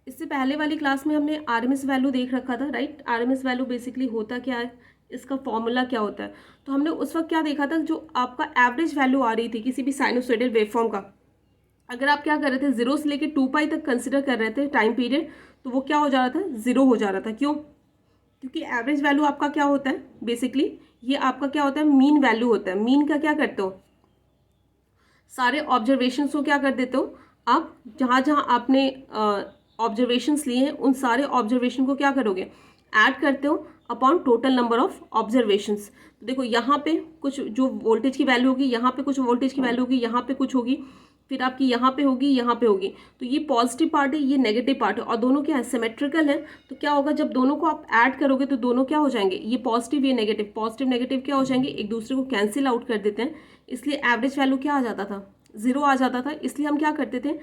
इससे पहले वाली क्लास में हमने आरएमएस वैल्यू देख रखा था, राइट। आरएमएस वैल्यू बेसिकली होता क्या है, इसका फॉर्मूला क्या होता है। तो हमने उस वक्त क्या देखा था, जो आपका एवरेज वैल्यू आ रही थी किसी भी साइनोसॉइडल वेवफॉर्म का, अगर आप क्या कर रहे थे, 0 से लेके 2 पाई तक कंसिडर कर रहे थे टाइम पीरियड, तो वो क्या हो जा रहा था, 0 हो जा रहा था। क्यों? क्योंकि एवरेज वैल्यू आपका क्या होता है, बेसिकली ये आपका क्या होता है, मीन वैल्यू होता है। मीन का क्या करते हो, सारे ऑब्जर्वेशंस को क्या कर देते हो आप, जहाँ जहाँ आपने ऑब्जर्वेशंस लिए हैं उन सारे ऑब्जर्वेशन को क्या करोगे, ऐड करते हो upon total number of observations. तो देखो यहाँ पे कुछ जो वोल्टेज की वैल्यू होगी, यहाँ पे कुछ वोल्टेज की वैल्यू होगी, यहाँ पे कुछ होगी, फिर आपकी यहाँ पे होगी, यहाँ पे होगी। तो ये पॉजिटिव पार्ट है, ये नेगेटिव पार्ट है, और दोनों क्या है, सिमेट्रिकल है। तो क्या होगा, जब दोनों को आप ऐड करोगे तो दोनों क्या हो जाएंगे, ये पॉजिटिव ये नेगेटिव, पॉजिटिव नेगेटिव क्या हो जाएंगे, एक दूसरे को कैंसिल आउट कर देते हैं। इसलिए एवरेज वैल्यू क्या आ जाता था, 0 आ जाता था। इसलिए हम क्या करते थे,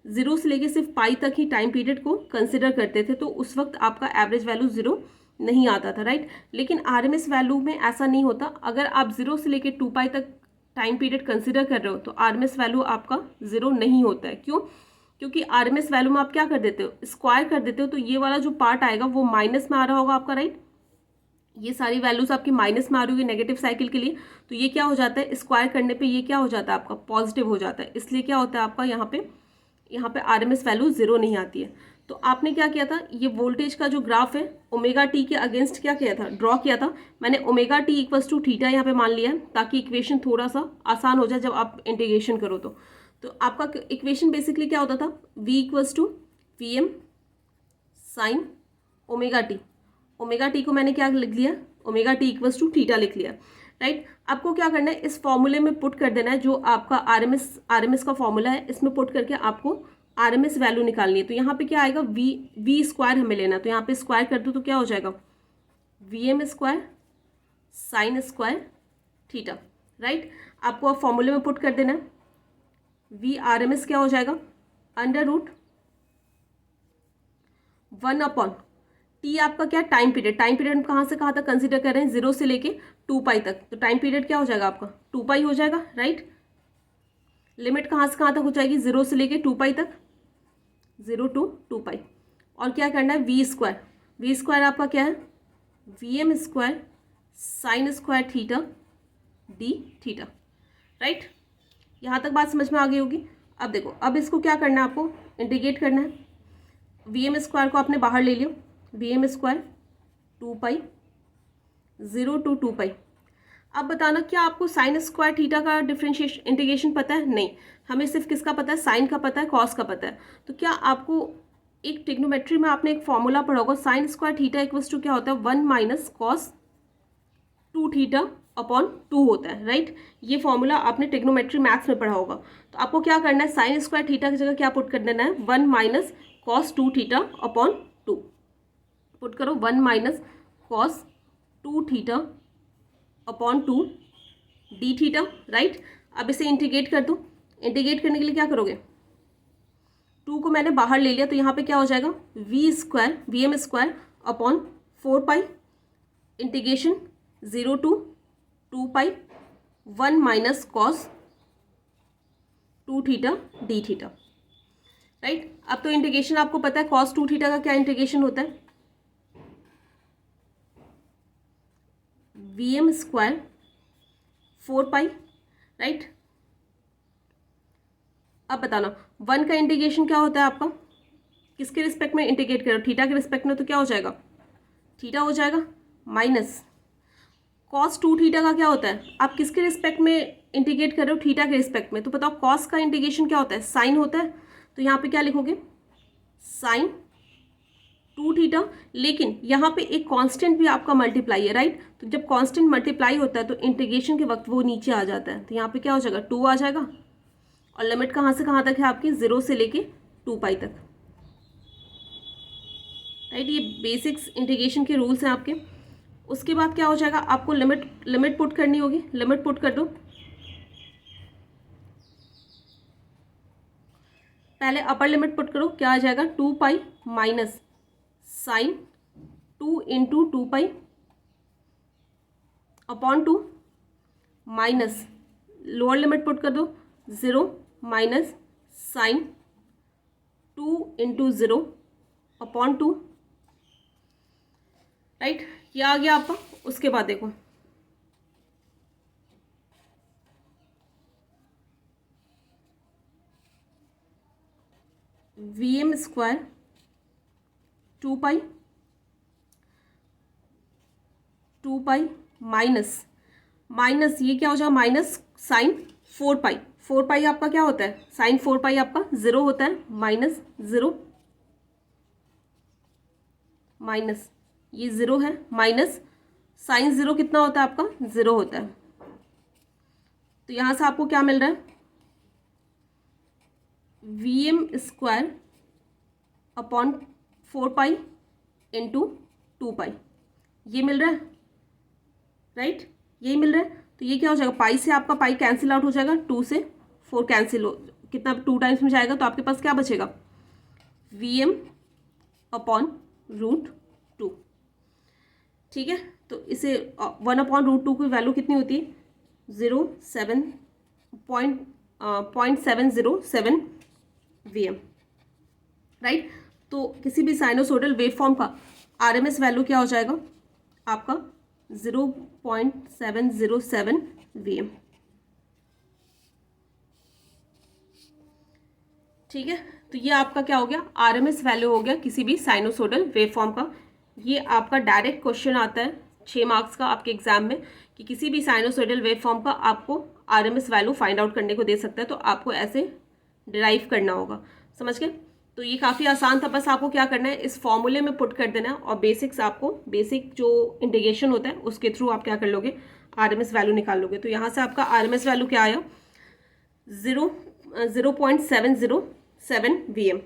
0 से लेके सिर्फ पाई तक ही टाइम पीरियड को कंसिडर करते थे, तो उस वक्त आपका एवरेज वैल्यू 0 नहीं आता था, राइट। लेकिन आरएमएस वैल्यू में ऐसा नहीं होता। अगर आप 0 से लेके 2 पाई तक टाइम पीरियड कंसिडर कर रहे हो तो आरएमएस वैल्यू आपका 0 नहीं होता है। क्यों? क्योंकि आरएमएस वैल्यू में आप क्या कर देते हो, स्क्वायर कर देते हो, तो ये वाला जो पार्ट आएगा वो माइनस में आ रहा होगा आपका, राइट। ये सारी वैल्यूज आपकी माइनस में आ रही होगी नेगेटिव साइकिल के लिए, तो ये क्या हो जाता है, स्क्वायर करने पे ये क्या हो जाता है आपका, पॉजिटिव हो जाता है। इसलिए क्या होता है आपका यहाँ पे आरएमएस वैल्यू 0 नहीं आती है। तो आपने क्या किया था, ये वोल्टेज का जो ग्राफ है ओमेगा टी के अगेंस्ट क्या किया था, ड्रॉ किया था। मैंने omega t equals to theta यहाँ पे मान लिया है, ताकि इक्वेशन थोड़ा सा आसान हो जाए जब आप इंटीग्रेशन करो तो आपका इक्वेशन बेसिकली क्या होता था, v equals to v m sine omega t. Omega t को मैंने क्या लिख लिया, omega t equals to theta लिख लिया, राइट। आपको क्या करना है, इस फॉर्मूले में पुट कर देना है, जो आपका आरएमएस का फॉर्मूला है, इसमें पुट करके आपको आरएमएस वैल्यू निकालनी है। तो यहाँ पे क्या आएगा, वी स्क्वायर हमें लेना, तो यहाँ पे स्क्वायर कर दो तो क्या हो जाएगा, v M square sine square theta, right. आपको अब फॉर्मूले में पुट कर देना है, वी आरएमएस क्या हो जाएगा, अंडर रूट 1 अपॉन टी, आपका क्या, टाइम पीरियड। टाइम पीरियड हम कहाँ से कहाँ तक कंसिडर कर रहे हैं, 0 से लेके 2 पाई तक, तो टाइम पीरियड क्या हो जाएगा आपका, 2 पाई हो जाएगा, राइट। लिमिट कहाँ से कहाँ तक हो जाएगी, 0 से लेके 2 पाई तक, 0 टू 2 पाई। और क्या करना है, वी स्क्वायर। वी स्क्वायर आपका क्या है, v M square sine square theta d theta, right. यहाँ तक बात समझ में आ गई होगी। अब देखो, अब इसको क्या करना है, आपको इंटीग्रेट करना है। वी एम स्क्वायर को आपने बाहर ले लियो, V M square 2 pi 0 to 2 pi. अब बताना, क्या आपको साइन स्क्वायर थीटा का डिफरेंशिएशन इंटीग्रेशन पता है? नहीं, हमें सिर्फ किसका पता है, साइन का पता है, कॉस का पता है। तो क्या आपको एक ट्रिग्नोमेट्री में आपने एक फॉर्मूला पढ़ा होगा, sine square theta equals to क्या होता है, 1 माइनस कॉस 2 थीटा अपॉन 2 होता है, राइट। ये फॉर्मूला आपने ट्रिग्नोमेट्री मैथ्स में पढ़ा होगा। तो आपको क्या करना है, साइन स्क्वायर थीटा की जगह क्या पुट कर देना है, 1 minus cos 2 theta upon 2। Put करो 1 minus cos 2 theta upon 2 D theta, right. अब इसे इंटीग्रेट कर दो। इंटीग्रेट करने के लिए क्या करोगे, 2 को मैंने बाहर ले लिया, तो यहाँ पे क्या हो जाएगा, v M square upon 4 pi integration 0 to 2 pi 1 minus cos 2 theta d theta, right. अब तो इंटीग्रेशन आपको पता है, कॉस 2 थीटा का क्या इंटीग्रेशन होता है, वी एम स्क्वायर 4 पाई, राइट। अब बताना, 1 का इंटीग्रेशन क्या होता है आपका, किसके रिस्पेक्ट में इंटीग्रेट करो, थीटा के रिस्पेक्ट में, तो क्या हो जाएगा, थीटा हो जाएगा, माइनस कॉस 2 थीटा का क्या होता है, आप किसके रिस्पेक्ट में इंटीग्रेट कर रहे हो, थीटा के रिस्पेक्ट में। तो बताओ कॉस का इंटीग्रेशन क्या होता है, साइन होता है। तो यहाँ पे क्या लिखोगे, साइन 2 थीटा, लेकिन यहाँ पे एक कांस्टेंट भी आपका मल्टीप्लाई है, राइट। तो जब कांस्टेंट मल्टीप्लाई होता है तो इंटीग्रेशन के वक्त वो नीचे आ जाता है, तो यहाँ पे क्या हो जाएगा, 2 आ जाएगा। और लिमिट कहाँ से कहाँ तक है आपकी, 0 से लेके 2 पाई तक, राइट। ये बेसिक्स इंटीग्रेशन के रूल्स हैं आपके। उसके बाद क्या हो जाएगा, आपको लिमिट पुट करनी होगी। लिमिट पुट कर दो, पहले अपर लिमिट पुट करो, क्या आ जाएगा, 2 pi minus sine 2 into 2 pi upon 2 minus lower limit put कर दो, 0 minus sine 2 into 0 upon 2, right, ये आ गया आपका। उसके बाद देखो Vm स्क्वायर 2 पाई माइनस ये क्या हो जाएगा, माइनस साइन 4 पाई। 4 पाई आपका क्या होता है, साइन 4 पाई आपका 0 होता है, माइनस 0, माइनस ये 0 है, माइनस साइन 0 कितना होता है आपका, 0 होता है। तो यहाँ से आपको क्या मिल रहा है, Vm square upon 4 pi into 2 पाई, ये मिल रहा है, राइट, यही मिल रहा है। तो ये क्या हो जाएगा, पाई से आपका पाई कैंसिल आउट हो जाएगा, 2 से 4 कैंसिल हो, कितना 2 टाइम्स में जाएगा, तो आपके पास क्या बचेगा, Vm अपॉन √2। ठीक है, तो इसे 1/√2 की वैल्यू कितनी होती है, 0.707 Vm, राइट। तो किसी भी साइनोसोडल वेवफॉर्म का RMS वैल्यू क्या हो जाएगा आपका, 0.707 Vm। ठीक है, तो ये आपका क्या हो गया, RMS वैल्यू हो गया किसी भी साइनोसोडल वेवफॉर्म का। ये आपका डायरेक्ट क्वेश्चन आता है 6 मार्क्स का आपके एग्जाम में, कि किसी भी साइनोसोडल वेवफॉर्म का आपको RMS वैल्यू फाइंड आउट करने को दे सकता है, तो आपको ऐसे डिराइव करना होगा, समझ गए। तो ये काफ़ी आसान था, बस आपको क्या करना है, इस फॉर्मूले में पुट कर देना है, और बेसिक्स आपको, बेसिक जो इंटीग्रेशन होता है उसके थ्रू आप क्या कर लोगे, RMS वैल्यू निकाल लोगे। तो यहाँ से आपका RMS वैल्यू क्या आया, 0.707 Vm।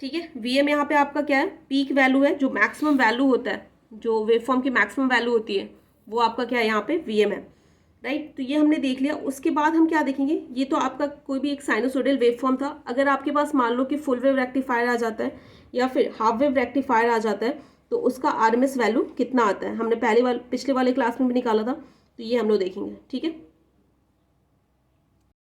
ठीक है, Vm यहाँ पे आपका क्या है, पीक वैल्यू है, जो मैक्सिमम वैल्यू होता है, जो वेवफॉर्म की मैक्सिमम वैल्यू होती है, वो आपका क्या है यहाँ पे Vm है, राइट। तो ये हमने देख लिया। उसके बाद हम क्या देखेंगे, ये तो आपका कोई भी एक साइनोसोडल वेवफॉर्म था। अगर आपके पास मान लो कि फुल वेव रेक्टिफायर आ जाता है या फिर हाफ वेव रेक्टिफायर आ जाता है, तो उसका RMS वैल्यू कितना आता है, हमने पिछले वाले क्लास में भी निकाला था, तो ये हम लोग देखेंगे। ठीक है।